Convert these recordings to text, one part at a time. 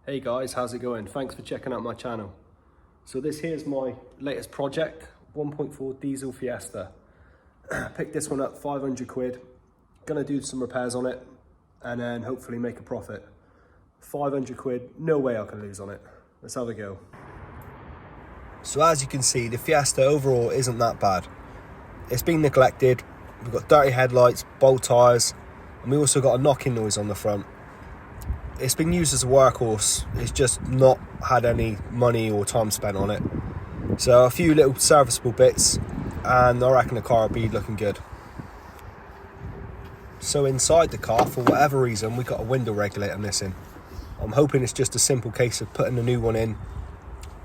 Hey guys, how's it going? Thanks for checking out my channel. So this here's my latest project, 1.4 diesel Fiesta. Picked this one up, 500 quid. Gonna do some repairs on it and then hopefully make a profit. 500 quid, no way I can lose on it. Let's have a go. So as you can see, the Fiesta overall isn't that bad. It's been neglected. We've got dirty headlights, bolt tyres, and we also got a knocking noise on the front. It's been used as a workhorse. It's just not had any money or time spent on it. So a few little serviceable bits and I reckon the car will be looking good. So inside the car, for whatever reason, we got a window regulator missing. I'm hoping it's just a simple case of putting a new one in,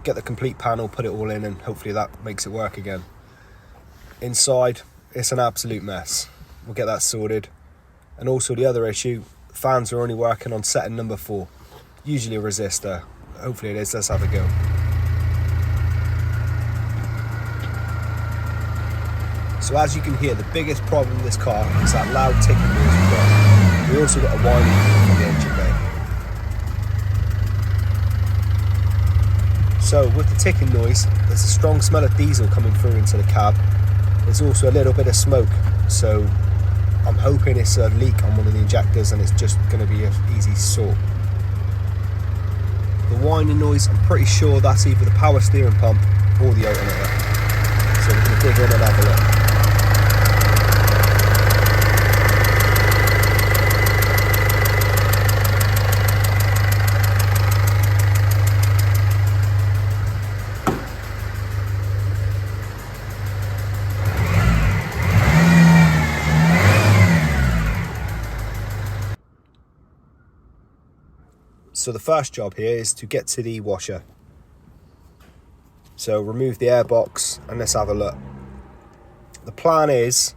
get the complete panel, put it all in, and hopefully that makes it work again. Inside, it's an absolute mess. We'll get that sorted. And also the other issue, fans are only working on setting number 4. Usually a resistor. Hopefully it is. Let's have a go. So as you can hear, the biggest problem with this car is that loud ticking noise we've got. We also got a whining from the engine bay. So with the ticking noise, there's a strong smell of diesel coming through into the cab. There's also a little bit of smoke. So I'm hoping it's a leak on one of the injectors and it's just going to be an easy sort. The whining noise, I'm pretty sure that's either the power steering pump or the alternator. So we're going to dig in and have a look. So the first job here is to get to the washer. So remove the airbox and let's have a look. The plan is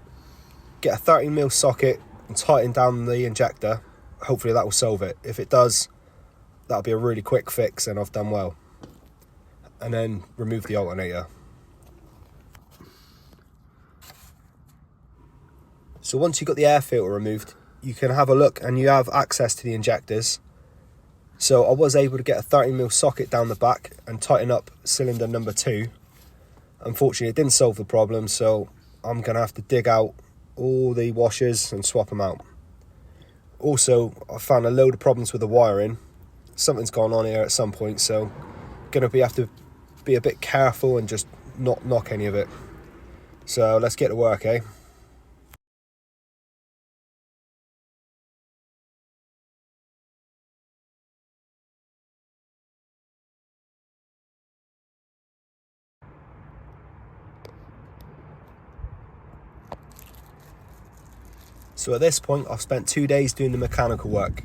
get a 13mm socket and tighten down the injector. Hopefully that will solve it. If it does, that'll be a really quick fix and I've done well. And then remove the alternator. So once you've got the air filter removed, you can have a look and you have access to the injectors. So I was able to get a 13mm socket down the back and tighten up cylinder number 2. Unfortunately, it didn't solve the problem, so I'm going to have to dig out all the washers and swap them out. Also, I found a load of problems with the wiring. Something's gone on here at some point, so going to have to be a bit careful and just not knock any of it. So let's get to work, eh? So at this point, I've spent 2 days doing the mechanical work.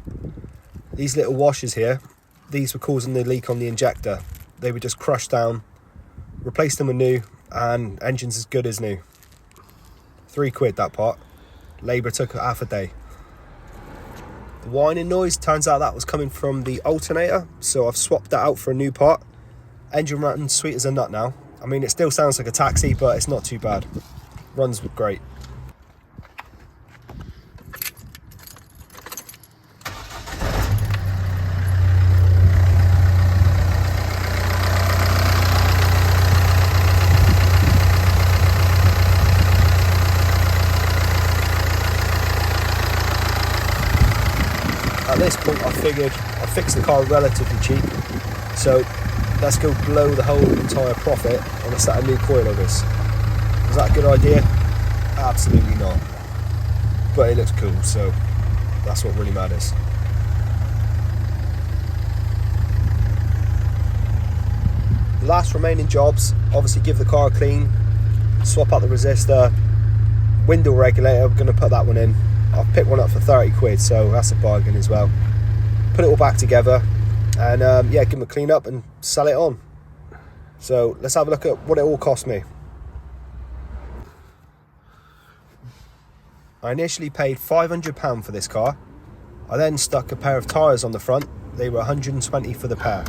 These little washers here, these were causing the leak on the injector. They were just crushed down, replaced them with new, and engine's as good as new. 3 quid that part. Labour took half a day. The whining noise, turns out that was coming from the alternator, so I've swapped that out for a new part. Engine running sweet as a nut now. I mean, it still sounds like a taxi, but it's not too bad. Runs great. At this point I figured I'd fix the car relatively cheap, so let's go blow the whole entire profit on a set of new coilovers. Is that a good idea? Absolutely not. But it looks cool, so that's what really matters. The last remaining jobs, obviously give the car a clean, swap out the resistor, window regulator, we're going to put that one in. I've picked one up for 30 quid, so that's a bargain as well. Put it all back together and yeah, give them a clean up and sell it on. So let's have a look at what it all cost me. I initially paid £500 for this car. I then stuck a pair of tyres on the front. They were 120 for the pair.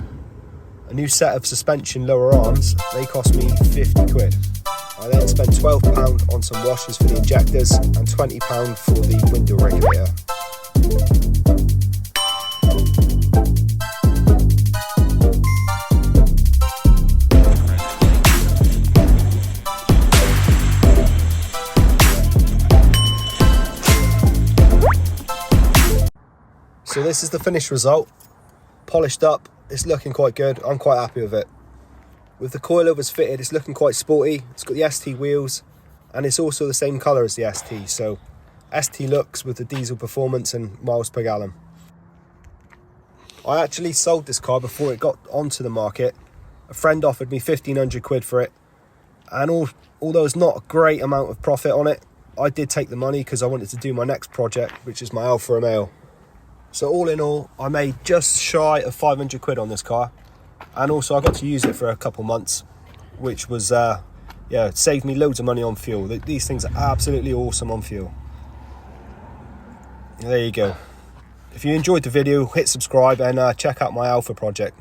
A new set of suspension lower arms, they cost me 50 quid. I then spent £12 on some washers for the injectors and £20 for the window regulator. this is the finished result. Polished up, it's looking quite good. I'm quite happy with it. With the coilovers fitted, it's looking quite sporty. It's got the ST wheels, and it's also the same colour as the ST. So ST looks with the diesel performance and miles per gallon. I actually sold this car before it got onto the market. A friend offered me 1,500 quid for it, and although it's not a great amount of profit on it, I did take the money because I wanted to do my next project, which is my Alfa Romeo. So all in all, I made just shy of 500 quid on this car, and also I got to use it for a couple months, which was yeah, saved me loads of money on fuel. These things are absolutely awesome on fuel. There you go. If you enjoyed the video, hit subscribe and check out my Alfa project.